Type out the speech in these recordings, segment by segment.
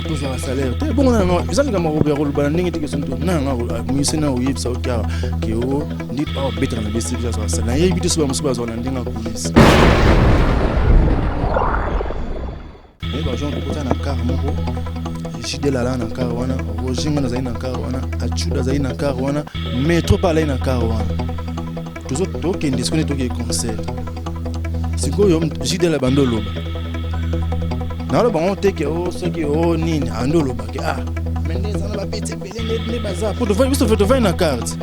toujours un salaire. Bon, non, ils ont dit que Robert Banding était que son tour. Non, musicien na oyebi sa okara que o dit pas better na besi déjà sur ça. Na yebi de so musuba zo na ndinga police. Mais ba gens ko na car moko. Jide la na car wana, Rojinga na zaina car wana, Achuda zaina car wana, Metro pa la na car wana. Toujours to ke ndisco to ke concert. Siko yo jide la bandolo. Na lo bango teke o soki o nini andolo ba ke mais les ana ba petit pelé ne bazar pour de voir juste faire na carte.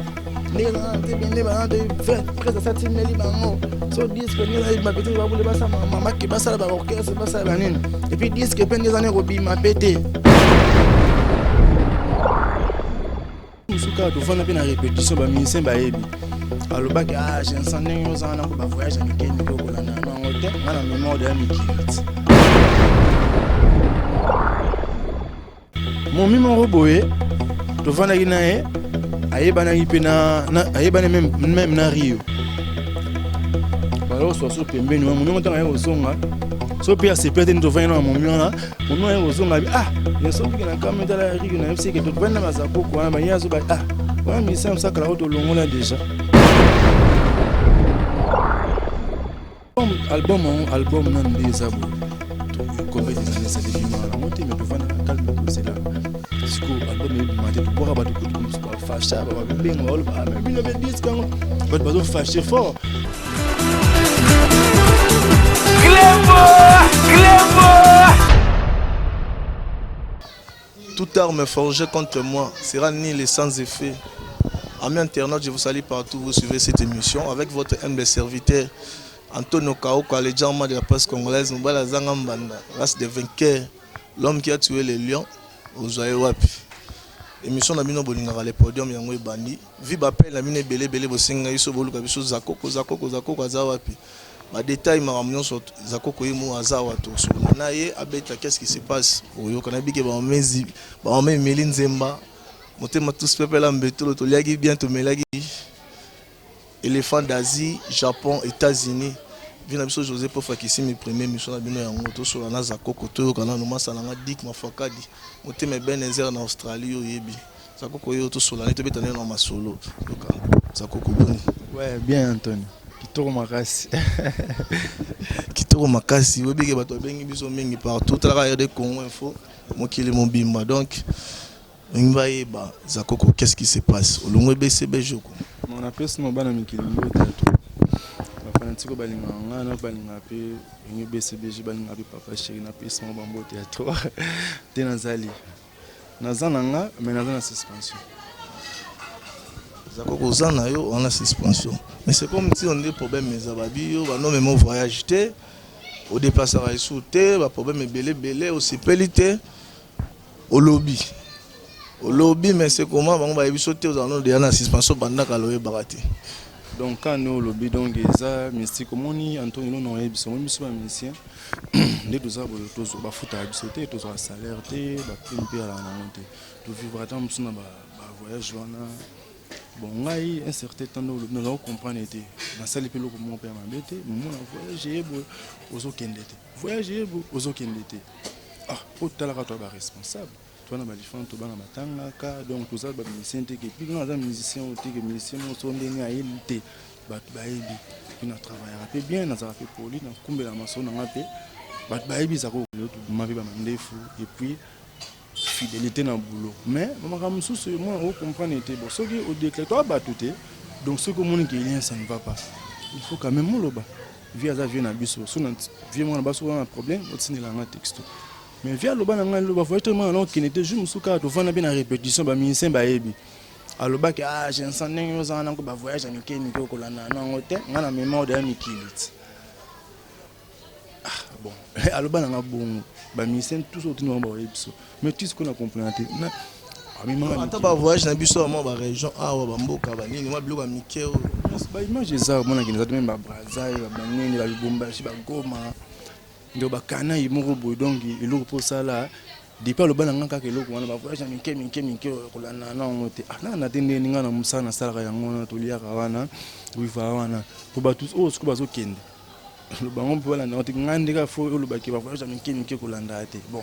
Les ana te bien ba de faire presque ça tim meli bango. So disque ni la ba petit ba bule ba sa mama ki ba sa ba orchestre ba sa ba nini. Et puis disque pen des années robi ma pété. Musuka to fana pe na répétition ba musicien ba yebi. Aloba ke j'ai un sang ndenge ozana ko ba voyage avec Kenny ko la na hotel na mémoire de Mikiliti. Mon mimi roboé to vana ginae ayebana ipena ayebana même na Rio. Alors so pembeni wa mon ntanga yozonga so pia se pete ndo vana na mon mimi mon yozonga ya so pika na kamera la Rio na FC que to vana bazako ko na banyazo ba wa mi sam sakala auto longola déjà. Album nan des abo combien des années ça depuis moi la montée mais to vana calme c'est là siko album e mate to boka ba to kutu siko fasha ba benga wala ba mais bino be disque ba bazo fâché fort Clébo Toute arme forgée contre moi sera nulle et sans effet. Amis internautes, je vous salue partout, vous suivez cette émission avec votre humble serviteur Antonio Kaoka, le diamant de la presse congolaise, Mbala Zangambanda, race des vainqueurs, l'homme qui a tué les lions, Ozoaye Wapi. Émission na bino bolingaka le podium yango ebandi. Vi bapel na bino belé bosenga iso boluka biso zakoko aza wapi. Ba détail makamnyo so zakoko yemu aza wato so na ye abeta qu'est-ce qui se passe? Oyo kana bike ba mezi ba meli nzemba. Motema tous peuple la mbeto to liagi bien to melagi. Éléphant d'Asie, Japon, États-Unis. Vina biso José Pofa qui c'est mes premiers missions na bino yango to so na zakoko to kana no masala nga dik mafakadi. Motema Benezer na Australie oyebi. Zakoko yo to so la to betane na masolo. Zakoko boni. Ouais, bien Antonio. Kitoko makasi. Kitoko makasi, oyebi ke bato bengi biso mingi partout la radio de Congo info. Mokili mobimba donc Ngbaeba Zakoko, qu'est-ce qui se passe? Olongwe BCB Joko. On appelle ce nom bana mikili mbote tout. Ba fanatiko balinga ngana balinga pe ngi BCB balinga pe papa chéri na pe son bambote ya to. Tenazali. Nazana nga mais nazana suspension. Zakoko zana yo on a suspension. Mais c'est comme si on a des problèmes mais ababi yo ba non même voyage té au déplacement sous té ba problème belé au sipelité au lobby. Au lobby, mais c'est comment on va sauter aux anneaux de la suspension pendant qu'elle barati. Donc quand nous au lobby donc ça mystique comme on y Antonio non est bisou même pas musicien les deux arbres tous ba foot à sauter tous à salaire té ba prime à la monter tout vivre tant musuna ba voyage wana bon ngai un certain temps nous allons comprendre été na sali pelo comme mon père m'a bêté mon voyager ozo kendete voyager ozo kendete au talaka toi ba responsable. Toi na balifant to bana matanga ka donc tous ça ba musicien te ke puis na za musicien o te ke musicien mo so ndeni a yelite bat baebi na travailler rapé bien na za rapé poli na kumbela maso na ngape bat baebi za ko to mabe ba mandefu et puis fidélité na boulot mais mama mususu moi on comprendre était bon so ki au déclare toi batuté donc ce que mon qui lien ça ne va pas il faut quand même moloba via za vient na biso so na vient moi na baso un problème au tine la texto. Mais via le ban ngal lo ba voitement non qui n'était juste musuka to vana bien en répétition ba musicien ba yebi aloba ke j'ai un sang ndenge ozana ko ba voyage avec Kenny ko kolana na hotel ngana mémoire de Mikiliti bon aloba nga bon ba musicien tous autres no ba yebiso mais tout ce qu'on a compris na ata ba voyage na biso mo ba région awa ba mboka ba nini ma biloko mikeo ba image za mona ki nzatu même ba Brazzaville ba nini ba Lubumbashi ba Goma ndo bakana imoko boy donc eloko po sala depuis le bana ngaka ke eloko wana ba voyage minke kolana na ngote na tende ninga na musana sala ya ngona to liaka wana wifa wana ko ba tous o siko bazo kende le bango po la na ngandika fo lo ba ke ba voyage minke kolanda ate bon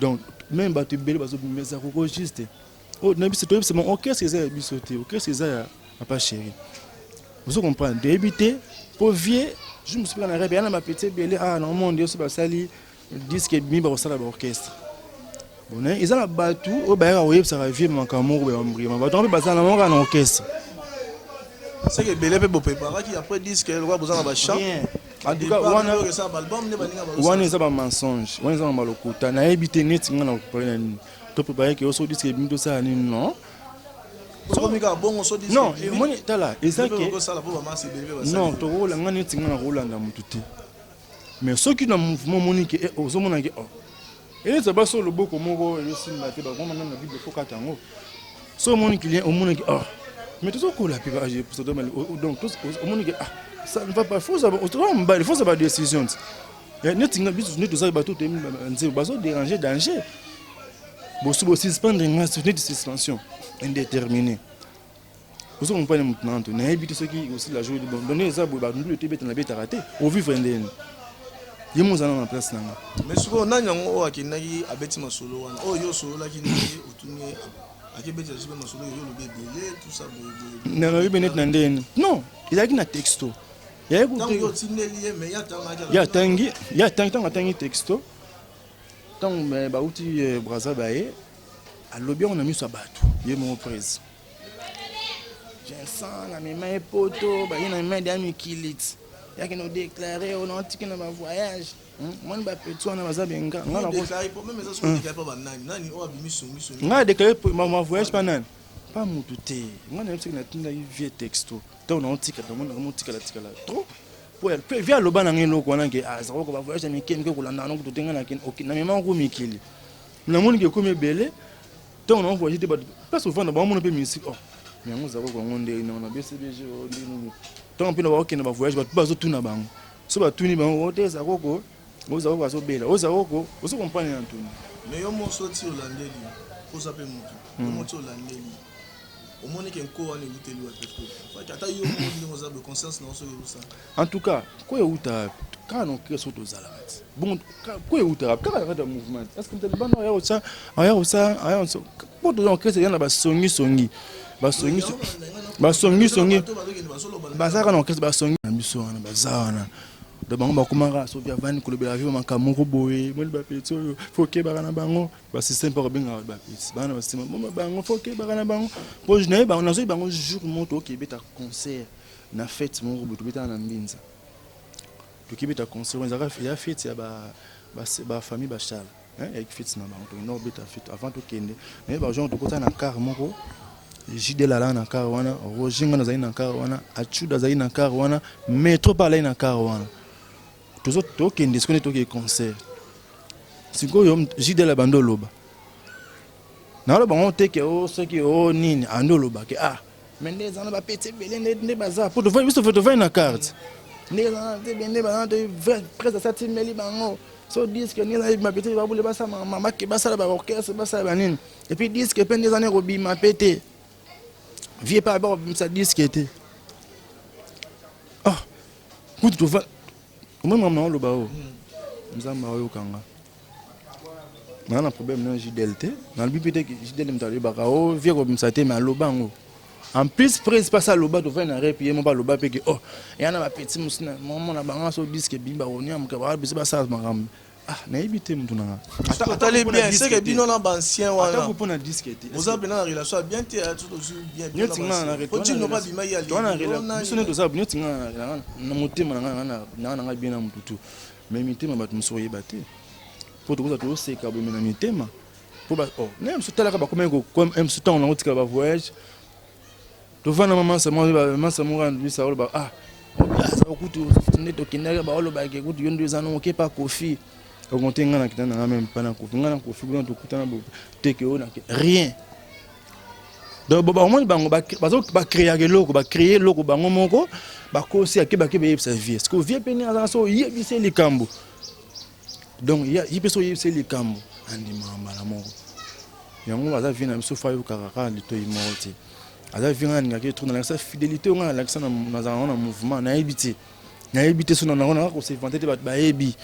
Donc, même si tu es ça juste. Oh, c'est mon orchestre, c'est bisoté. Orchestre, c'est pas chéri. Vous comprenez? Débuter, pour vieux, je me suis pris dans la rêve, il y a ma petite belle, ah non, mon Dieu, c'est pas ça, disque et demi, ça, l'orchestre. Bon, ils ont la battu, au bail, oui, ça va vivre, mon camour, on va tomber dans un orchestre. C'est que Belé peut préparer qui après disent qu'elle va besoin d'un chant. En tout cas, on a un mensonge, on a un malocota, on a évité net, on a préparé que aussi disque et demi, tout ça, non. Non, moi, tu là, et ça que non, tu roules, on est un roulant dans mon touté. Mais ceux qui ont un mouvement monique, aux hommes, et ça va sur le beau comme on le signe, on a une vie de faux catango. So mon client, au monde qui, oh, mais tout ça, qu'on l'a pu agir pour se donner. Donc, au monde qui, ah, ça ne va pas, il faut savoir des décisions. Il y a tout ça, il va déranger, danger. Bon, si vous suspendez une suspension indéterminée, vous comprenez maintenant, on a évité ce qui aussi la journée de bon. Donner ça, vous avez le Tibet, on a bien raté. Au vivre indéni. Il y a en place. Mais souvent, on a un qui n'a pas bêti ma solo. Oh, yo solo là qui n'a pas tourné. À qui bêti ma solo, yo le bébé, tout ça. Non, il y a un texto. Il y a un texto. Tant que Braza Baye, à l'objet on a mis sa bateau. Il est mon prise. J'ai un sang, mes mains poteaux, il y a une main d'amis qui lit. Il y a qui nous déclaré, on a tiré dans ma voyage. Moi, je suis petit, on a déclaré pour même ça, on a déclaré pour ma voyage, pas nan. Pas mon touté. Moi, je suis un vieux texto. Tant on a tiré dans mon tiré là. Trop. Via le ban en loko na ke a zako ba voyage mi ken ke kulanda no kutenga na ken ok na mema ko mikili na moni ke ko mebele ton on voyage ba place au fond ba mo no pe musique oh mais on zako ko ngonde ina na BCBG o ndi ton pe na ba ok na ba voyage ba zo tuna bango so ba tuni bango o te zako ko o zako ba so bela o zako ko o so comprendre na tuni mais yo mo sorti holandais ko sa pe mutu mo sorti holandais au moins qu'il y a un cours en éviter en tout cas, quoi est où t'as quand on crée sur tous alamat bon quoi est où t'as quand on a un mouvement est-ce que t'as le ban ailleurs ça pour donc créer c'est y en a ba songi bazara non ba songi na biso na bazana de bango ba komara so via van ko lebela vivre makamoko boye mo ba petso faut que ba na bango ba système pour benga ba petso bana ba système mo bango faut que ba na bango po jne ba na so bango jour moto ki beta concert na fête mo butu beta na mbinza to ki beta concert on ya fête ya ba famille ba chal et fête na bango to no beta fête avant to kende mais ba gens to kota na car moko jide la na car wana rojinga na zaina car wana achuda zaina car wana métro pa la na car wana tous autres qui ne discutent pas de concert. Si vous avez dit la bande loba, na le bon te que o ce qui o nini ando loba que ah mais les gens ba petit belé ne bazar pour te voir juste faut te voir une carte. Les gens te bende ba te presque 7000 bango. So disent que ni la ma petit ba boule ba ça maman qui ba ça ba orchestre ba ça ba nini. Et puis disent que peine des années robi ma pété. Vieux pas bon ça disent que était. Ah. Écoute tu vas moi maman le bao nzamba oyo kanga na problème na JDLT na le bipete JDL mtali bakao vie ko msate mais lobango en plus prise pas ça loba to va na repier mo ba loba peke oh yana ba petit musina maman na banga so disque bimba onia mka ba bisi ba ça makam ah na ibité mtu na attendez bien c'est que bino na ancien wana attends pour na disque vous avez na relation bien tout bien bien na continue pas bima ya to na relation to za bien na motema na bien na mtutu mais mitema bat musoye baté pour to to c'est ka na mitema pour ba oh même so tala ka ba comme même so temps on tika ba voyage to va na maman ça mo rendre ça ba ah ça okutu neto kinaka ba olo ba ke kutu yondo zano ke pa kofi augmenter ngana kitana na même pas na kofi ngana kofi blanc to kutana bo teke ona rien donc ba moins bango ba créer loko ba créer loko bango moko ba ko si akeba ke be sa vie est-ce que vie peni ala so yebise likambo donc ya yipeso yebise likambo andi mamba la moko yango baza vina biso fa yo karaka lito imoti aza vina ngaki trop na sa fidélité on la ça na mouvement na ebité so na ko se vanter ba ebi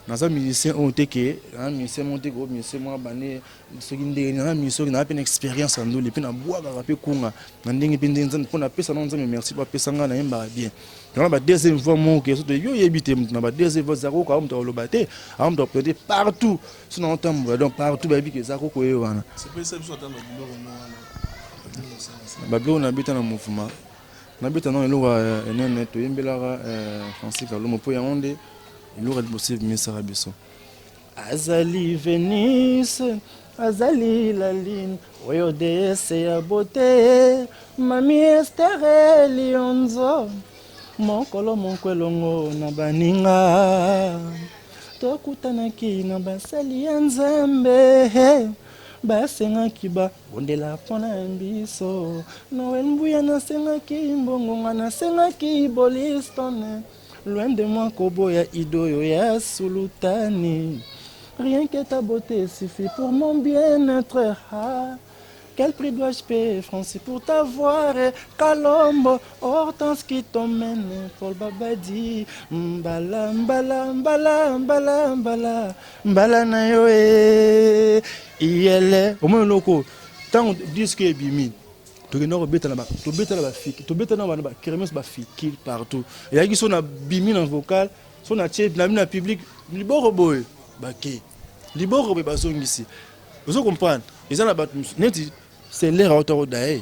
naza musicien on teke un musicien monté ko musicien moi bané ce qui ndé na musicien na peine expérience ando le pe na bois ka pe kunga na ndenge pe ndenge pour na pesa na nzambe merci pa pesa nga na yemba bien donc ba deuxième fois mon que so yo yebite na ba deuxième fois zako ka mto lobate am to peut partout sinon on donc partout ba bi que zako ko wana c'est pas ça que j'entends ba bilo na bita na mouvement na bita na lo ene to yembela Francis Kalomo po ya onde il aurait possible mais ça rabiso azali Venise azali la ligne oyo dese ya beauté mami Esther Lionzo mokolo monkwelongo na baninga tokutanaki na basali ya Nzambe basengaki babondela mpona biso Noel Mbuya nasengaki mbongo nga nasengaki bolistone loin de moi koboya idoyo ya sultani rien que ta beauté suffit pour mon bien-être quel prix dois-je payer Francis pour t'avoir Kalombo Hortense qui t'emmène Paul Babadi mbala mbala mbala mbala mbala mbala na yo iyele omo loko tant disque bimi to geno beta na ba fiki to beta na ba kremes ba fiki partout et yaki so na bimi na vocal so na tche na public liboro boy ba ke liboro be bazongisi vous comprenez ils ont la bat neti c'est l'air autour d'ailleurs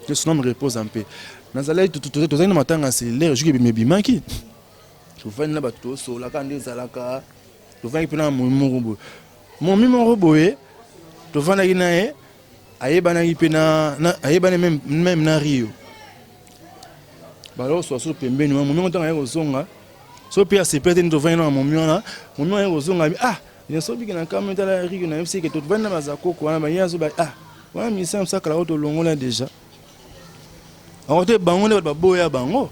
que son nom repose en paix nazala tout na matanga c'est l'air juke be bimaki to fa na ba to so la kande zalaka to fa ipena mo mimo boy to fa na ina ayebana ipena ayebana même na Rio balo so pembeni mo ntanga yeko zonga so pia se pete ndo vana mo miona yeko zonga ah il so biki na kamera la Rio na FC que to vana bazako ko na banya so ba ah wa mi sam sakala auto longola déjà awote bango ne ba boya bango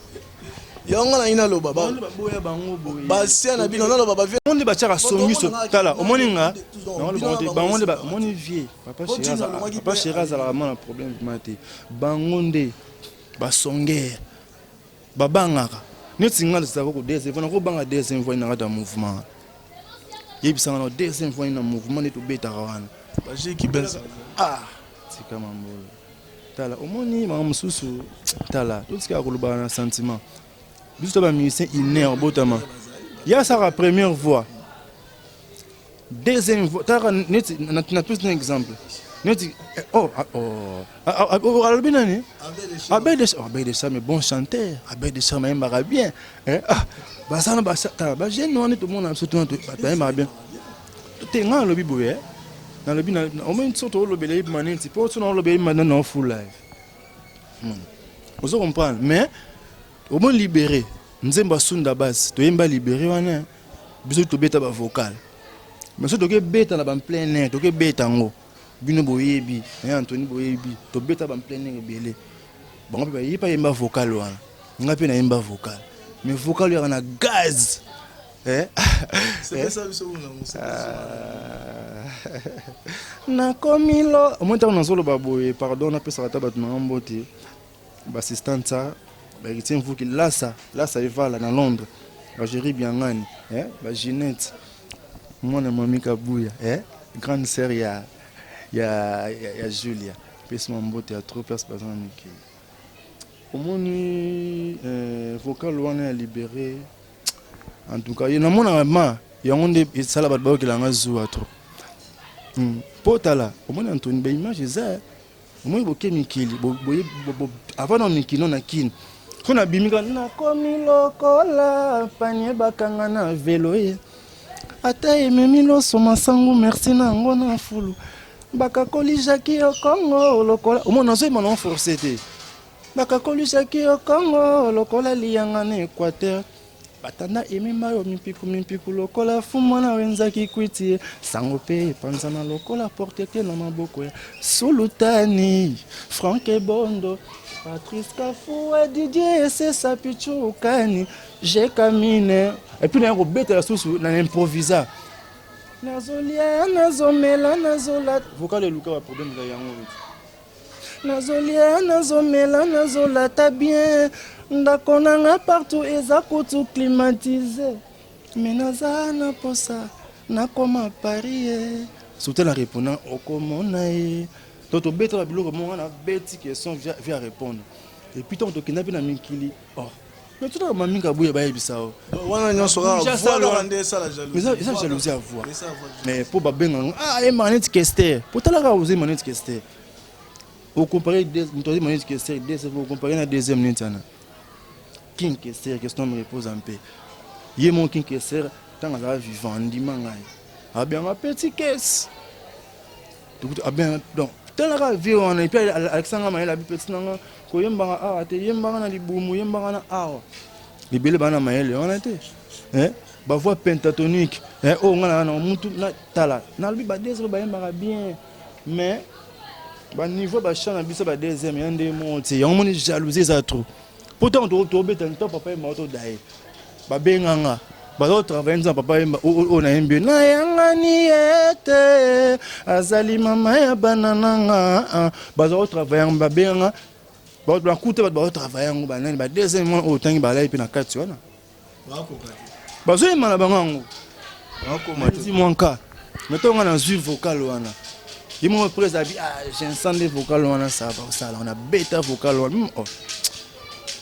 yango na ina loba ba boya bango boya basia na bino na loba ba on de bachaka songiso tala omoninga bango de ba moni vie papa Shiraz a vraiment un problème mate bango nde ba songer babangaka netinga de sako ko deuxième fois ko banga deuxième fois na mouvement yebisanga na deuxième fois na mouvement de to beta wana ba je ki benza ah c'est comme un tala omoni ma mususu tala tout ce qui a koloba na sentiment biso ba musicien inné en botama ya sa première voix deuxième voix tara net na plus un exemple net albinani Abel de Cham mais bon chanteur Abel de Cham même bien ah basana basata ba jeune non tout le monde absolument ba bien tenga lobi boye dans le bin au moins surtout le belé manin c'est pour son le belé maintenant non full live vous comprenez mais au moins libéré nzemba sunda bas to yemba libéré wana biso to beta ba vocal mais so to ke beta na ba plein air to ke beta ngo bino boyebi Anthony boyebi to beta ba plein air belé bon ba yipa yemba vocal wana nga pe na yemba vocal mais vocal ya na gaz c'est ça biso na komilo au moins ta na solo ba boye pardon na pesa ta ba na mbote ba assistant ça bah retient vous que là ça va là dans Londres la gérie bien ngani bah Ginette moi na mami Kabuya grande sœur ya Julia pesa mbote ya trop pesa bazana ki au moni vocal wana libéré en tout cas il na mona ma ya ngonde sala bat ba ki la ngazu trop potala au moni Anthony ba image ça moi boke mikili avant non mikino na kin so na bimika na komi lokola panye bakanga na velo ye ata ememi loso masangu merci na ngo na fulu bakakoli jaki yo Kongo lokola omona so imana forcé te bakakoli jaki yo Kongo lokola lianga na Équateur batanda emema yo mimpiku lokola fumwana wenzaki kwiti sango pe panzana lokola porte te na maboko ya sultani Franck Bondo Patrice Kafou et Didier c'est sa pichukani j'ai camine et puis na ko beta la source na improvisa nazolia nazomela nazola vocal luka wa problème la yango nazolia nazomela nazola ta bien ndakonanga partout eza kutu climatisé mais nazana posa na koma Paris surtout la répondant au komona e donc bête la biloko mo na bête question vient répondre et puis tant que na mikili oh mais tout le monde a bouillé baïbisa wana nyonso ka voilà ndé ça la jalousie mais ça jalousie à voir mais pour babenga ah et manette kester pour tala ka oser manette kester au comparer des mutodi manette kester des vous comparer na deuxième nintana king kester question me repose un peu yé mon king kester tant à vivant ndimanga a bien ma petit caisse a bien donc tala ka vie on et puis Alexandre Maël petit nanga ko yembanga ah te yembanga na libumu yembanga na ah libele bana Maël on était ba voix pentatonique oh ngana na mutu na tala na lubi ba deuxième ba yembanga bien mais ba niveau ba chant na biso ba deuxième yande monte on moni jalousie ça trop pourtant to beta nto papa e moto dai ba benganga ba do travailler nza papa o na yembe na yanga ni ete azali mama ya banananga ba do travailler ba benganga ba kuta ba travailler ngo ba nani ba deuxième mois o tangi ba lai pe na kati wana ba ko kati ba zo imana bangango ba ko mati monka metonga na zui vocal wana il m'a pris à dire j'ai un son de vocal wana ça on a bêta vocal wana oh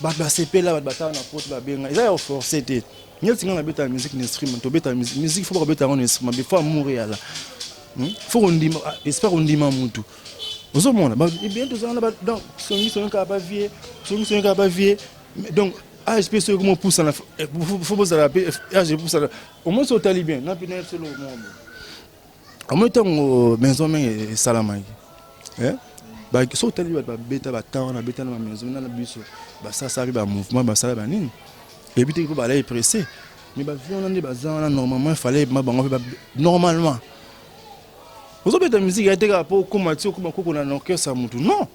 ba CP là ba ta na porte ba benga ils ont forcé té ñel singa na bêta musique instrument to bêta musique faut pas bêta on instrument il faut mourir là faut on dit j'espère on dit mamutu ozo mona ba bien to ça là donc songi ka pas vie songi ka pas vie donc je pense que comment pousse la faut pas la je pousse au moins c'est talibien na pinel c'est le monde en même temps maison mais salamai ba so tali ba beta ba tawana beta na maison na biso ba ça arrive ba mouvement ba ça ba nini et puis ko ba la pressé mais ba vion na ba zana normalement il fallait ma bango normalement vous avez de musique a été pour comment tu comment ko na que ça mutu non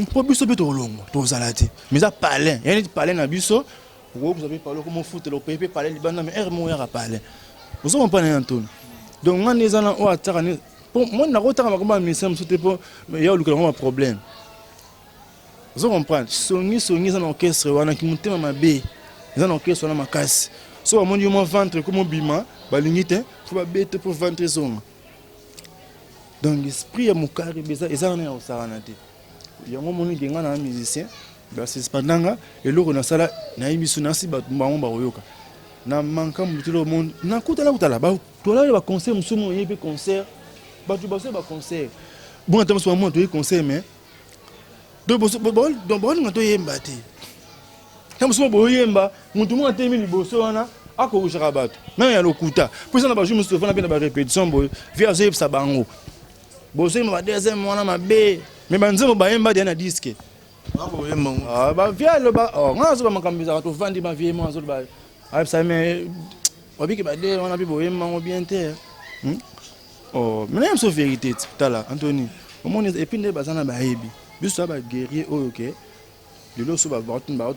pour biso beto longo to zalati mais ça parler il y a des parler na biso vous avez parlé comment foutre le PP parler libana mais er mo ya parler vous avez pas Antonio donc on est dans o ataka ni pour moi na rota ma komba mission c'était pour mais ya luka un problème vous comprenez songi dans orchestre wana ki mutema mabe dans orchestre wana makasi so mon yo mo ventre comme bima ba lingite pour ba bête pour ventre zone donc l'esprit ya mukari beza ezana ya osana te ya mo moni genga na musicien ba c'est pendanga et loko na sala na imisu na si ba bango ba oyoka na manka mutu le monde na kutala ba tola ba concert musumo yepe concert ba tu ba concert bon attends ce moment to concert mais donc bon ngato yemba te comme musumo bo yemba mutu mo atemi liboso wana ako ushaka bato même ya lokuta pour ça na ba jour musumo fana pe na ba répétition bo via zep sa bango bo se ma deuxième wana mabe mais banzo ba yemba de na disque ba via le ba ngazo ba makambiza to vandi ma vie mo azo ba ça mais on dit que bah on a pu boire mango bien terre oh mais même sauf vérité tala Anthony au monde et puis les bazana ba hebi juste ça ba guerrier OK le lo so ba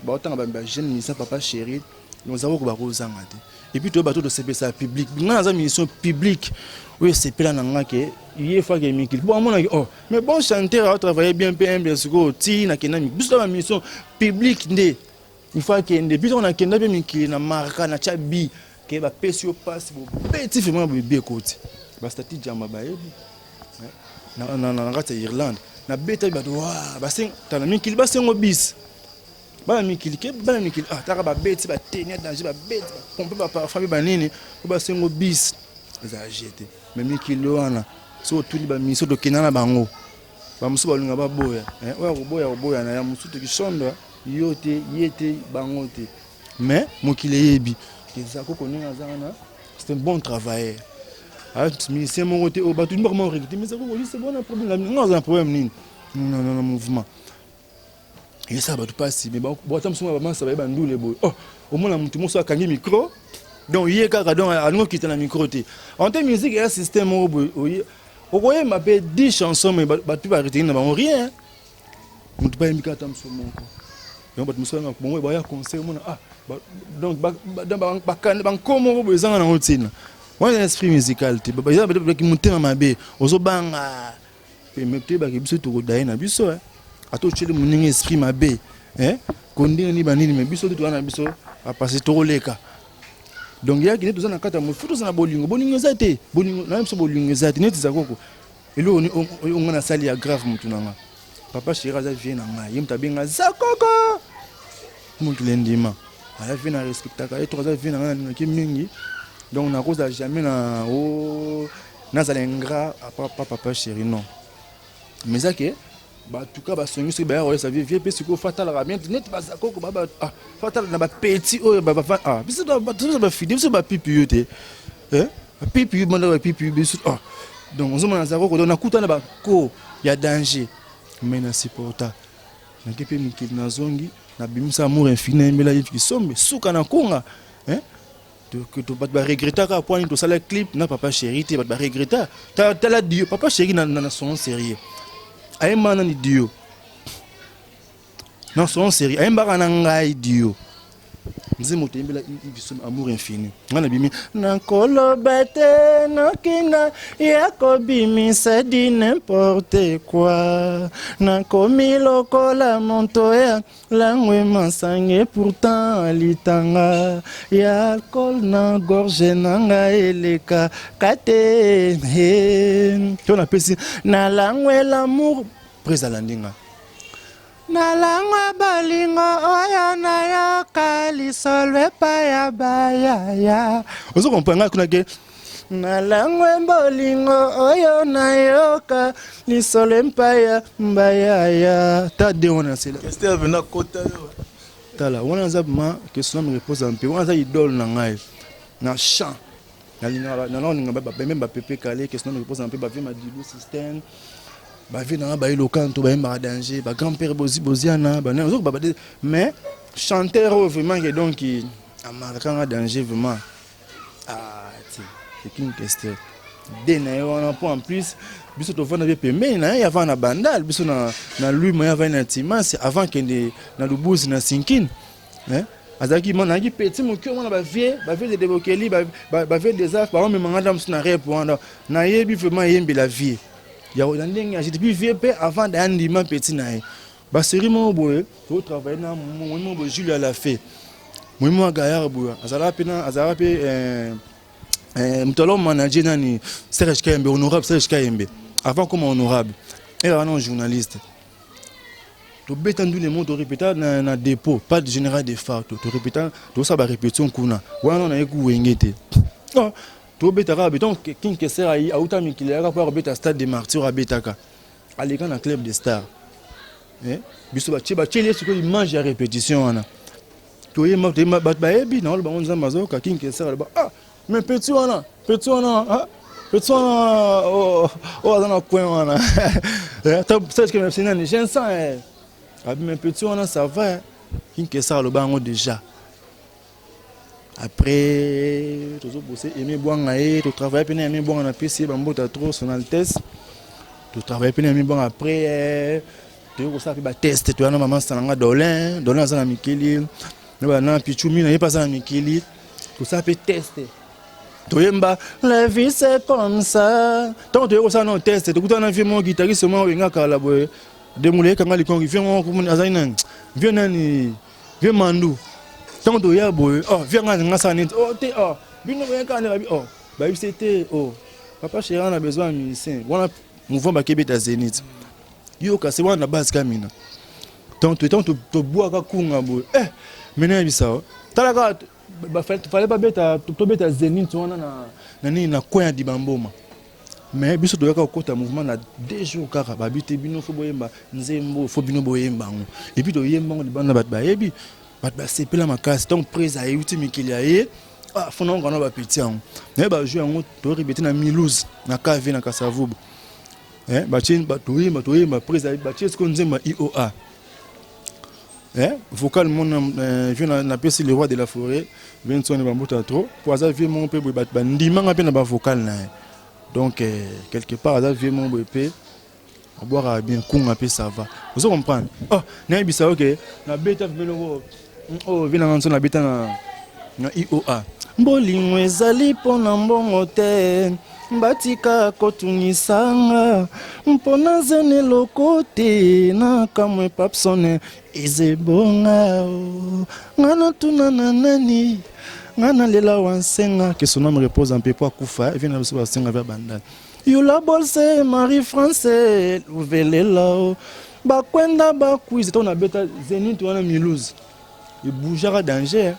autant ba jeune ni ça papa chéri nous avons ko ba kozanga te et puis to bato de CP ça public na za mission publique oui c'est là nanga ke il faut que mikil pour mon oh mais bon chanteur a travaillé bien bien sûr ti na kenami juste la mission publique ndé il faut que depuis on a kenda bien mikili na marka na chabi ke ba pesio passe bo petit vraiment bébé côté ba stati jamba ba yebi na ngata Irlande na beta ba wa ba sing tana mikili ba sengo bis ba mikili ke ba mikili ah taka ba beti ba tenir danger ba beti ba pomper ba parfum ba nini ba sengo bis za jeté mais mikili wana so tuli ba miso to kenana bango ba musu ba lunga ba boya oya boya na ya musu to kishondo yote yete bangote mais mokile yebi kezako koninga zana c'est un bon travailleur musicien mon côté au batu comment recruter mais c'est bon un problème non un problème nini non mouvement et ça batu passe mais bon tam suma ba ça ba ndule boy oh au moins mutu moso akangi micro donc yé kaka donc alingo quitter la micro te en termes musique et système au boy okoye m'appelle 10 chansons mais batu ba retenir na ba rien mutu ba mika tam suma donc bat musanga bon ba ya concert mona donc ba komo bezanga na routine moi un esprit musical te ba ya ki mutema mabe ozobanga pe mekte ba ki biso to dai na biso ato chele muninga esprit mabe kondina ni banini me biso to na biso a passer to leka donc ya kine tozana kata mo futo sana bolingo zate bolingo na mso bolingo zate neti za koko elo on na sali ya grave mutu nanga papa chéri za vie na ngai yim tabinga za koko mutu lendima ala vie na respectaka et trois vie na ngai na kimingi donc na cause jamais na o na za ingrat papa chéri non mais ça que bah tout cas bah songi so ba sa vie vie pe siko fatal ra bien net ba za koko ba fatal na ba petit o ba biso ba fidi biso ba pipi yote pipi banda ba pipi biso donc on se na za koko donc na kuta na ba ko ya danger mais na supporta na kepe mikili na zongi na bimisa amour infini mbela yitu kisombe suka na konga que tu vas regretter à point to sala clip na papa chéri te va regretter ta la dio papa chéri na son sérieux ay mana ni dio na son sérieux ay mbaka na ngai dio nzimo tembela biso amour infini ngana bimi na koloba te nokinga yako bimisa di n'importe quoi na komi lokola montoya langwe mansange pourtant litanga ya alcool na gorge nanga eleka kate tona pesi na langwe l'amour presa landinga nalangwa balingo oyo nayoka lisolwe pa ya bayaya ozo comprendre kuna ke nalangwa bolingo oyo nayoka lisolwe pa ya bayaya ta de wana sela Esther vena kota tala wana zabma que cela me repose un peu wana za idole na ngai na chant na linga na non ba même ba pepe calé que cela me repose un peu ba vie ma dilu système ba vie na ba ilo kanto ba mba danger ba grand-père boziana ba nazo ba mais chanteur vraiment que donc amarquant danger vraiment c'est une question dena on en plus biso to vana pe mais na ya vana bandal biso na lui moya va na timasi avant que na lubuzi na sinkin azaki mona ki petit mon cœur mona ba vie de débokeli ba vie des afs ba même nganda msuna répondre na yebi vraiment yembi la vie ya ndenge ya depuis vie pe avant d'andima petit nae ba série mo boye to travailler na mo bo Julia la fait mo gayar boye azala pe mtolo manager nani Serge Kayembe honorable Serge Kayembe avant comme honorable et un journaliste to betandu le monde to répéter na dépôt pas de général de phare to répéter to ça ba répétition kuna wana na yeku wengete to betaka beton king kesera yi auta mikilera pour beta stade de martyrs à betaka aleka na club de stars biso ba chele siko image ya répétition wana to yema ba ebi na ba onza mazoka king kesera ba mais petit wana azana coin wana ta c'est que même c'est nani j'ai ça mais petit wana ça va king kesera le bango déjà. Après, tout ça, bosser, aimer boire, tout travailler, puis aimer boire, on a PC, bambo, t'as trop son altesse. Tout travailler, puis aimer boire après, tu vois ça, puis bah test, tu vois, maman, c'est un dolin, ça la Mikeli, non, puis tu m'as pas ça la Mikeli, tout ça, puis tester. Tu vois, la vie c'est comme ça. Tant tu vois ça, non, test, tu vois, on a vu mon guitariste, moi, on a calaboué, démoulé, quand il est vient, viens mandou. Tant de ya boy viens nga sanit te bino ka na ba c'était papa chéri on a besoin de musicien wana mouvement ba kebeta Zénith yo ka c'est wana base kamina tant to bois ka kunga boy mena bisa talaka ba fallait pas beta to beta Zénith wana na coin di bamboma mais biso to ka kota mouvement na 2 jours kaka ba bité bino fo boyemba nzembo fo bino boyemba et puis to yemba ngo di banda ba yebi c'est pela ma casse donc prise à yuti mikili aye faut non qu'on va petit en mais ba jouer en to répéter na Milouz na KV na Kasavubu ba chin ba toyi ba prise à ba ce qu'on dit ma IOA vocal mon vient na pesi le roi de la forêt vient sonner bambuta trop pour ça vieux mon peu ba ndima ngape na ba vocal na donc quelque part ça vieux mon peu à boire bien kunga pe ça va vous comprenez na bisa OK na beta velo vina nganso na beta na IOA mbolingo ezali pona mbongo te mbatika kotunisanga mpona zene lokote na kamwe papsone ezebonga ngana tuna na nani ngana lela wansenga que son âme repose en paix pour kufa vient na so senga vers bandana yo la bolse Marie français uvelela ba kwenda ba quiz ton abeta Zénith wana Milouz il bougera danger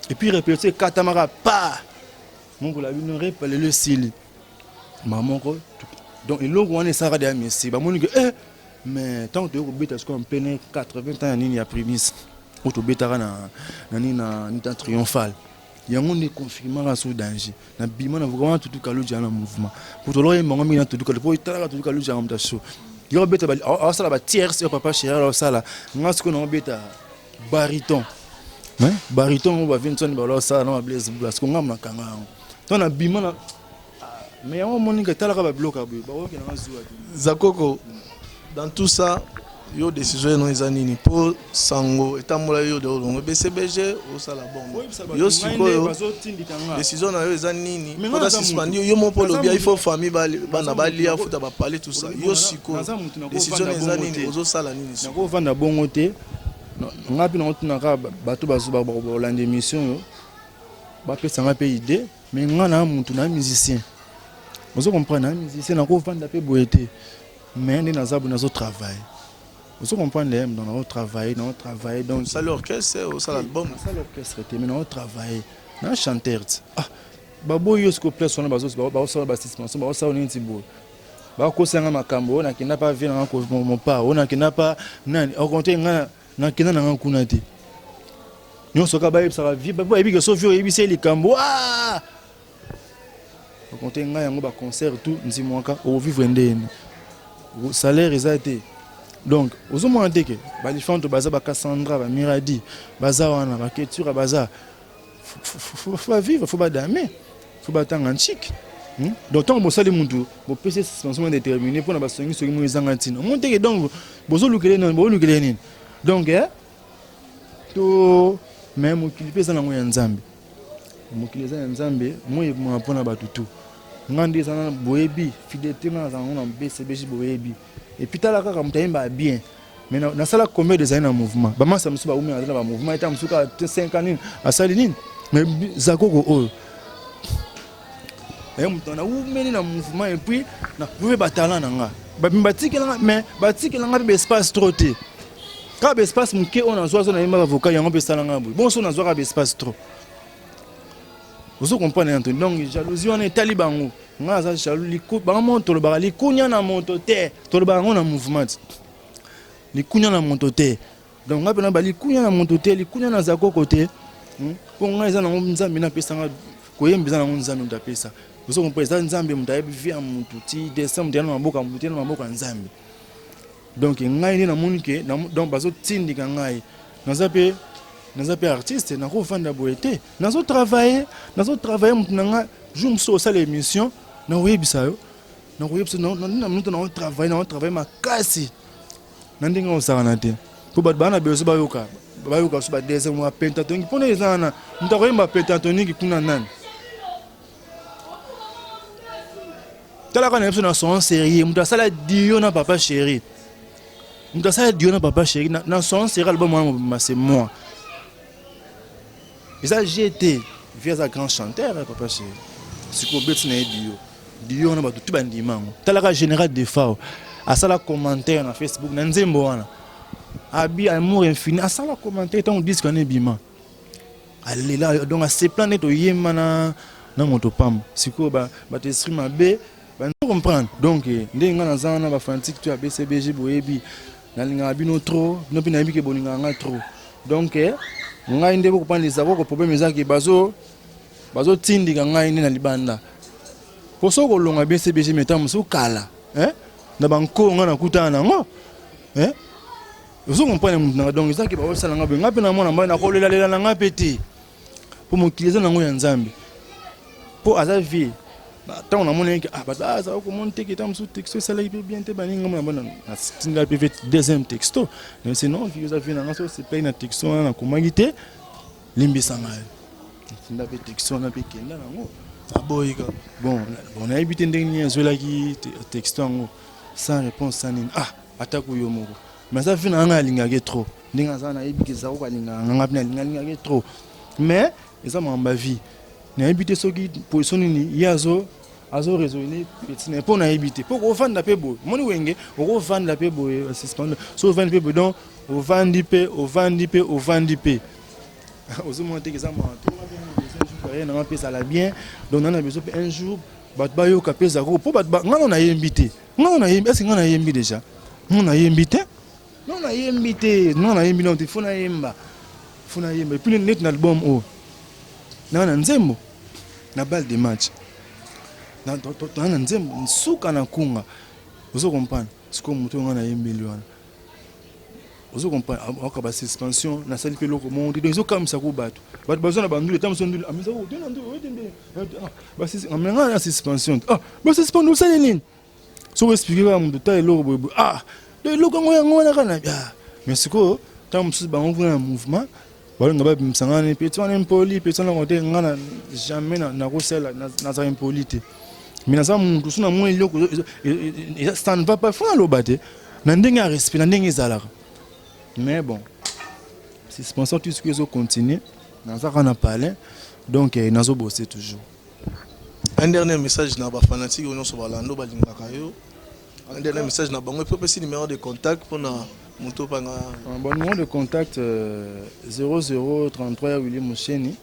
et puis répéter katamara pa mon la bino repale le sili maman ko donc il longo wana ça radio merci ba moni que mais tant que beta ce qu'on plein 80 ans nini ya prémisse ou to beta na nita triomphal yango ne confirmera ce danger na bima na vraiment tout kaluja na mouvement pour to lo yemba ngami na tout kaluja pour itala tout kaluja ngam tacho yo beta ba sala ba tierce papa chéri alors sala ngasko na beta baryton hein baryton ba Vincent ba lo sala na Blaise parce que ngam na kanga to na bima na mais yango moni que tala ba bloka ba o ke na zuwa Zakoko dans tout ça yo décision no ezanini pour sango etambola yo de olongo BCBG au sala bombo yo sikoyo décision na yo ezanini pour suspendre yo mo polo bien il faut famille bana balia futa ba parler tout ça yo sikoyo décision ezanini ozo sala nini na ko vanda bongo te ngapi na otuna ka bato bazuba ba Hollande émission yo ba pesa ngapi idée mais ngana muntu na musicien ozo comprendre na musicien na ko vanda pe boete mais ndi na zabu na zo travail. Vous comprenez, dans notre travail, donc ça l'orchestre, ça l'album, ça l'orchestre, mais dans notre travail, dans chanteur. Ah, babo yo sko place on a bazo ba so ba suspension ba so on tibo. Ba ko senga makambo na kina pa vina na ko mon pa, on kina pa nani, au compter na kina na kuna te. Nyo soka ba yebisa ba vie, ba yebi ke so vio yebisa likambo. Ah! Au compter nga yango ba concert tout nzimwaka au vivre ndeni. Salaire ezate. Donc, aux hommes que les femmes de Baza, Cassandra, Miradi, Baza, Ketura, Baza, faut vivre, faut pas damer, faut pas attendre un chic. Donc, tant que vous allez monter, vous pouvez se déterminer pour la soigner sur les Angantines. Montez donc, vous allez nous donc, tout, même qui pèse dans la Nzambe. Mon qui les a Nzambe, moi, je m'apprends à battre tout. Ngandi sana boebi, fidélité na zangona BCBG boebi. Et puis là quand on bien mais na sala combien de années en mouvement ba masa musu ba umi na ba mouvement eta musuka 5 ans à salinine mais Zakoko oh et mutana umeni na mouvement et puis na pouvoir ba talent nanga ba mbatiki nanga mais batiki nanga be espace trop té ka be espace muke on a zo na yema avocat yango be sala nanga bon so na zo ka be espace trop vous comprenez donc jalousie on est talibango nga za jaloux liku ba monto le ba likunya na monto te to le ba ngona mouvement likunya na monto te donc nga pena ba likunya na monto te likunya na Zakoko te pour nga za na nzambe na pesa nga ko yembiza na nzambe nda pesa vous comprenez ça nzambe mutayebi via muntu ti décembre na maboka mutu na maboka nzambe donc nga ni na munike donc bazo tindika ngai naza pe artiste na ko vanda boete nazo travailler mutnanga jour so ça l'émission na webisa yo na webisa na minuto na travailler makasi na ndinga osana te po bana beso bayoka so ba deuxième mois pentatonique pona ezana mutako yemba pentatonique kuna nani tala kana episode na son série mutasala dio na papa chéri na son série album c'est moi et ça j'ai été via un grand chanteur papa chéri siko beti na dio na ba tout bandimango talaka général de fao asala commentaire na Facebook na nzembo wana abi amour infini asala commentaire tant disque na bima allez là donc à ces planètes yema na moto pam siko ba te stream mabe ba comprendre donc ndenga na zana ba fantique tu a BCBG boyebi na linga bino trop no pina yebike bolinga nga trop donc ngai ndeko ko prendre les Zakoko problème ezaki bazo tindika ngai na libanda poso ko longa BCBG metam so kala na banko nga na kutana ngo vous comprenez donc ezaki ba osala nga be ngape na mona mba na ko lela na nga peti pour mo kiliza na ngo ya Nzambe pour aza vie tant on a mon que ça va monter qui tam sous texto ça là il peut bien te banir ngam na na tinga peut deuxième texto mais sinon vous avez na so c'est pas une texto na komagité limbisa ngai tinda pe texto na pe kenda na ngo aboyika bon on a évité ndenge zola ki texto ngo sans réponse sans nini ataku yo moko mais ça fina nga linga ke trop ndinga za na ebiki za ko linga nga pina linga ke trop mais eza mamba vie na habité soki position ni yazo azo raisonner petit mais pour na habité pour ko vendre pe boy moni wenge ko vendre la pe boy suspendre so vendre pe boy donc au vendre pe ozo monter que ça rien na pe ça la bien donc on a besoin un jour bat ba yo ka pesa ko pour bat ngana na invité est-ce ngana yembi déjà on a invité non na invité non te fona yemba puis net na album o na nzembo na balle de match na nzembo nsuka na kunga ozo comprendre siko muto ngana yembeli wana ozo comprendre akaba suspension na sali pe loko monde donc zo comme ça ko bato bazona bandule tamso ndule amisa ko tena ndule basi amenga na suspension basi suspendre ça nini so expliquer ba mundo ta loko boy de loko ngona kana mais siko tamso ba on voit un mouvement balonga ba msangane pe tsana impoli pe tsana ngote ngana jamais na ko sela na za impolite mais na za mundu suna mo iloko ça ne va pas faire lo bate na ndenge a respect na ndenge ezalaka. Mais bon, si sponsor tout ce que je continue, dans ça qu'on a parlé, donc nous avons bossé toujours. Un dernier message dans les fanatiques qui sont balando balingakayo. Un dernier message dans bango peut passer numéro de contact pour na moto panga. Un bon numéro de contact 0033 William Moucheni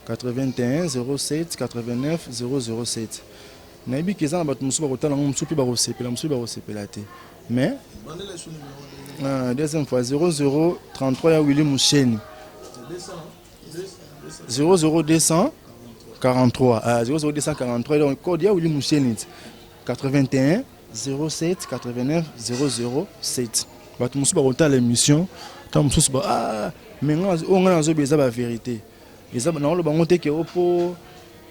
81 07 89 007. Naibi keza na bat musu ba kotala musu pe ba rosepela musu ba rosepela te. Mais deuxième fois 0033 à Willy Moucheni 00243 00243 donc code à Willy Moucheni 81 07 89 007 bat musu ba kotala l'émission tant musu ba mais on a zo beza ba vérité eza na lo bango te ke opo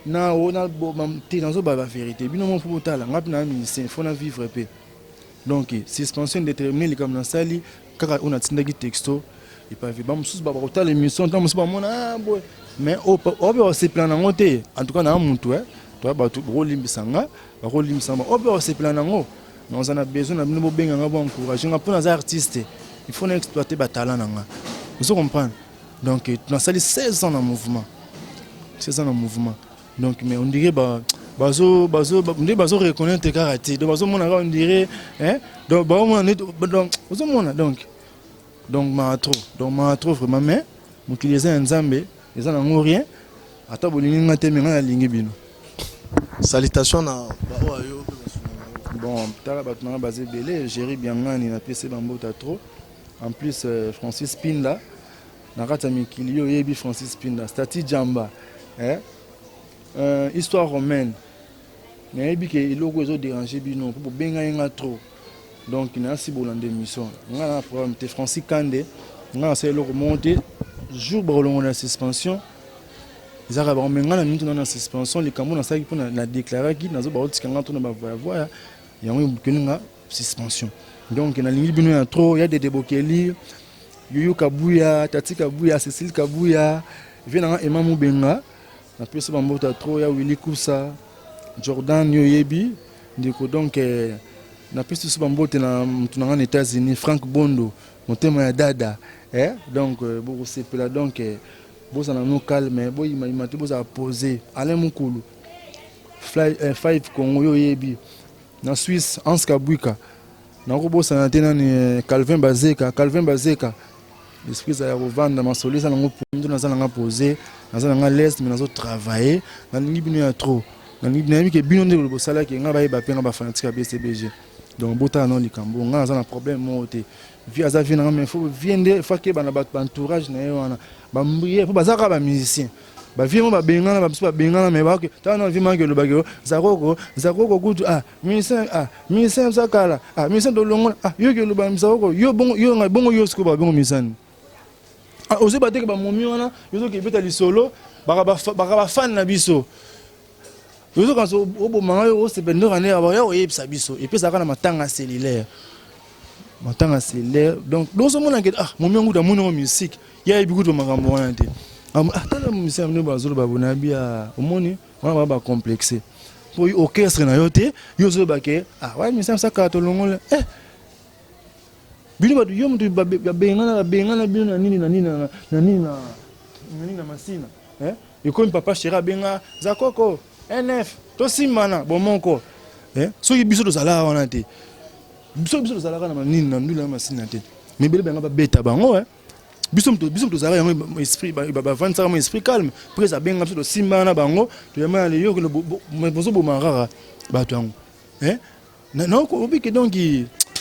na ona bo te na zo ba vérité bino mo pour tala ngap na musicien faut na vivre pe. Donc suspension déterminée comme dans sali kaka on a tindaki texto et pas vu ba mususu ba kota l'émission tant mususu ba mona boy mais on se plan nango te en tout cas na muntu toi ba to rolimbisanga ba rolimbisanga on se plan nango nous en a besoin na bino benga ngabo encourager nga pour les artistes il faut exploiter ba talent nanga vous comprenez donc dans sali 16 ans en mouvement donc mais on dirait bazo reconnaître karaté donc bazo mona on dirait donc ba mona donc bazo mona donc ma trop vraiment mais mutiliser nzambe eza na rien ata bolingi ngate menga na lingi bino salutation na ba oyo bon tala batna basé belé gérer bien ngani na PC bambota trop en plus Francis Pinda na kata mikili yo yebi Francis Pinda stati jamba histoire romaine mais il y a des dérangé bino pour benga yenga trop donc il y a si bon d'émission on a un problème de Francis Kande on a essayé de remonter jour où on a suspension ils arrivent à menga na minute dans la suspension les Camerounais ça qui pour la déclarer qui na zo ba otikanga to na ba voix ya on bukeninga suspension donc na lingi bino trop il y a des débokeli Yuyu Kabuya Tati Kabuya Cécile Kabuya vient Emma Mubenga na pesa bambota trop ya Willy Kusa Jordan Yoyebi donc na pesa su bambote na mtunanga na États-Unis Frank Bondo motema ya dada donc boko sepela donc boza na no calme boy imate boza poser Alain Mukulu Fly 5 Congo Yoyebi na Suisse Hans Kabuika na ko bosa na tena ni Calvin Bazeka l'esprit za revendre ma solisa nango pour na za nga poser na za nga l'est mais na zo travailler na lingi bino ya trop na lingi ke bino ndelo bosala ke nga ba yeba pe nga ba fanatique ya BCBG donc bota non likambo nga za na problème mo te via za vina mais faut viendre faut que bana ba entourage na yo wana ba mbrier faut bazaka ba musicien ba vimo ba bengana ba ba bengana mais ba ke ta non vima ke lo bagero zakoko kutu musicien zakala musicien do longo yo ke lo ba mzako yo bongo yo nga bongo yo sko ba bongo musicien ozo bateke ba momi wana yozo ke beta li solo baka fan na biso yozo kanso obo manga yo se bendo rane ya ya oyebisa biso et puis ça kana matanga cellulaire donc dozo mona ke momi nguda mona musique ya ibikuto makambo wana te tala musicien no bazolo babona bia omoni wana ba complexé po orchestre na yo te yozo bake wa musicien ça ka to longola bino batu yo mutu bengana bino na nini na masina Et comme papa chéra benga zakoko NF to simana bon moko so ki biso to sala wana te biso to sala kana nini na ndula masina te mais bele benga ba beta bango biso to sala yango esprit ba vendre ça comme esprit calme pour ça benga biso to simana bango to yama le yo que bozo bo marara ba to yango na ko obike donc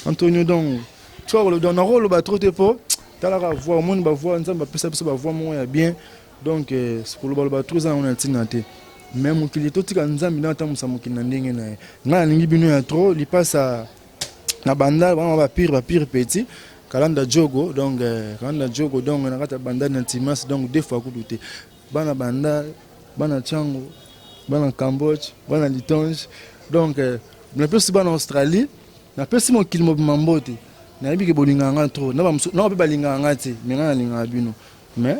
Antonio donc tu vois le dans rôle ba trop te po tala ka voir monde ba voir nzamba pesa biso ba voir mo ya bien. Donc, c'est pour le battre, on a tinate. Même mon client, tout ce qu'on a mis dans le temps, ça m'a dit que trop, il passe à la banda, on va pire petit. Kalanda jogo, donc kalanda jogo, donc on a la banda d'antimas, donc deux fois coup douté. Bana banda, bana Tchango, bana Cambodge, bana Litonge. Donc, on a plus en Australie, on a plus mon kill mob mambote. On a vu que bolinga trop. Non, pas linga ngati, mais on a linga bino. Mais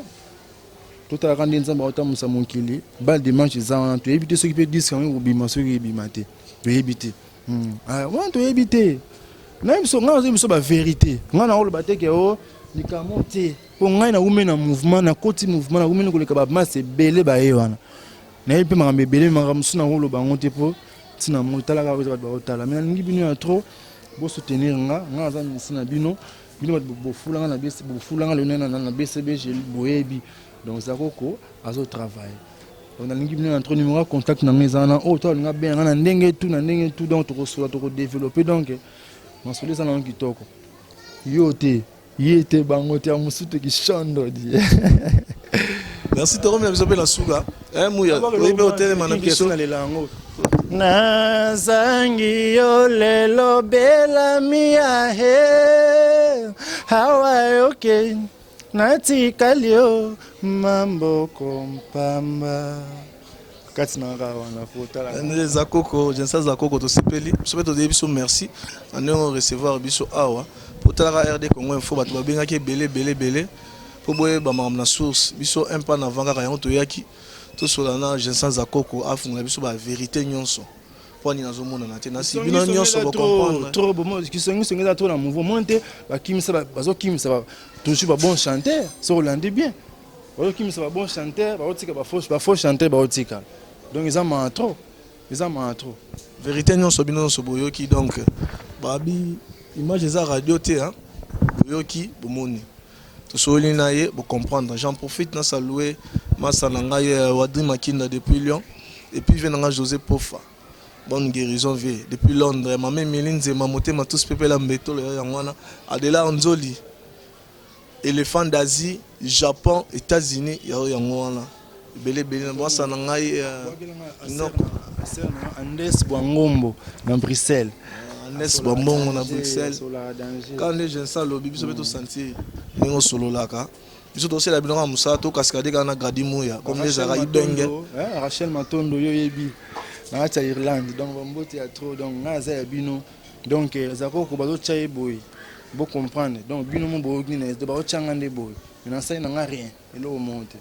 tout à l'heure, on a dit que mokili bal dimanche za to éviter ceux qui peut dire quand ou bima ceux qui bimate to éviter on to éviter na biso nga biso ba vérité nga na olo bateke o likamote po nga na umena mouvement na koti mouvement na umena ko leka ba masse belé ba e wana na ipe ma belé ma musu na olo bango te po tina motala ka ba otala mais ngi bino ya trop bo soutenir nga za misina bino bo fulanga na bese bo fulanga le na BCB je boyebi. Donc ça coco azo travail. On a lingi entre numéro contact na ngezana oh toi nga bien na ndenge tout donc to reçoit to développer donc on se laisse na kitoko. Yote yete bango te amusuto ki shondo di. Merci Toro mais vous la souga. Mouya, ribe hotel manabiso na lelango. Na zangi yo lelo bela mia he. How are you okay? Nati kalio mambo kompamba kati na wana fotala les akoko jensa zakoko to sepeli sobe to debiso merci on recevoir biso awa pour tala RD Congo info bato babenga ki belé pour boye ba mam na source biso un pas avant ka yango to yaki to solana jensa zakoko afunga biso ba vérité nyonso poni nazo mona na te na si bino nyonso ba comprendre trop bon qui sont trop na mouvement te ba kimisa bazo kimisa ba toujours ba bon chanteur so hollandais bien bazo kimisa ba bon chanteur ba otika ba faux chanteur ba otika donc ils en trop vérité nyonso bino so boyoki donc babi image za radio te boyoki bomoni to soli na ye bo comprendre j'en profite na saluer masananga ye Wadri Makinda depuis Lyon et puis venanga José Pofa. Bonne guérison vie depuis Londres maman Méline Zema motema tous peuple la mbeto le yangwana Adela Anzoli éléphant d'Asie Japon États-Unis yangwana belé na bossa na ngai non Andes Bwangombo na Bruxelles Andes Bwangombo na Bruxelles quand les gens ça lobi biso beto sentir ningo solo laka biso to sela binanga musato cascade kana gradimuya comme les ara ibenge Rachel Matondo yo yebi na acha Irlande donc bambote ya trop donc ngaza ya bino donc zakoko bazo chaye boy bo comprendre donc bino mo bo ni de ba ochangande boy na sai na rien elo monte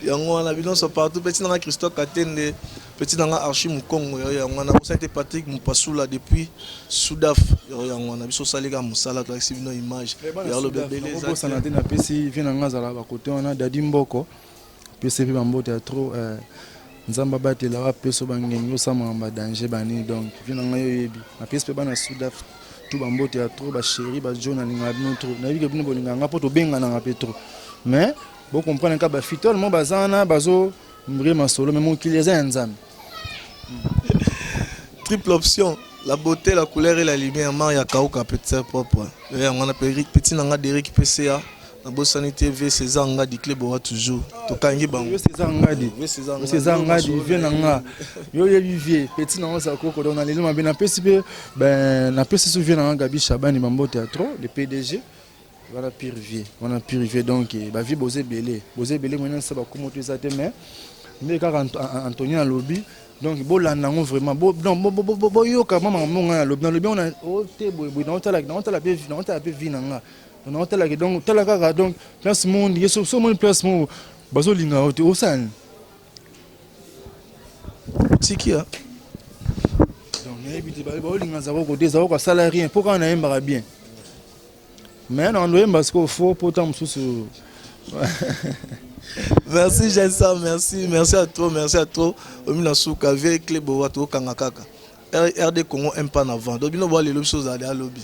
yango na bino so partout petit na Christophe Katende petit na Archim Congo yango na Saint Patrick Mupasula depuis Soudaf yango na biso salika musala to bino image ya lo bebele za ça na te na pesi vient na ngazala ba côté on a Dadi Mboko pesi bambote ya trop nzamba batela wa peso bangenyo sama ba danger bani donc vina ngayo yebi na pesi pe bana Soudaf tout bambote ya trop ba chéri ba jona linga bino trop na biko bino bolinga nga poto benga na ngape trop mais bon comprendre ka ba fitol mo bazana bazo vraiment solo mais mon qu'il les nzambe triple option la beauté la couleur et la lumière Maria Kauka petit propre et on a petit nanga Derek PCA na Bosani TV César Ngadi club wa toujours to kangi bango César Ngadi vient nga yo yebi petit na osa koko donc na lelo mabe na pesi pe ben na pesi souvient na Gabi Chabani mambo théâtre le PDG voilà purifié donc ba vie bosé belé maintenant ça va comment tout ça te mais quand Antonio a lobby donc bolanda ngo vraiment bo yo ka mama monga lobby on a o te boy na otala pe vinanga on a otala ke donc talaka donc place monde yeso so monde place mo bazo linga ote osani tikia donc nebiti ba linga za ko des za ko salarié pourquoi on a yemba bien mais on doit parce qu'il faut pourtant mususu Merci Jensa, merci à toi, merci à toi. Omina Souka, vieille clé Bowato Kangakaka. RD Congo un pas en avant. Donc, nous voyons les choses à la lobby.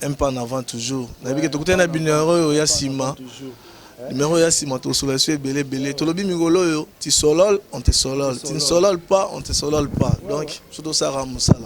Un pas en avant toujours. Nous avons dit que nous avons dit numéro Yassima. Numéro Yassima, tu sois belé belé. Tu lobby Migolo, tu solol, on te solol. Tu ne solol pas, on te solol pas. Donc, surtout ça, Ramoussala.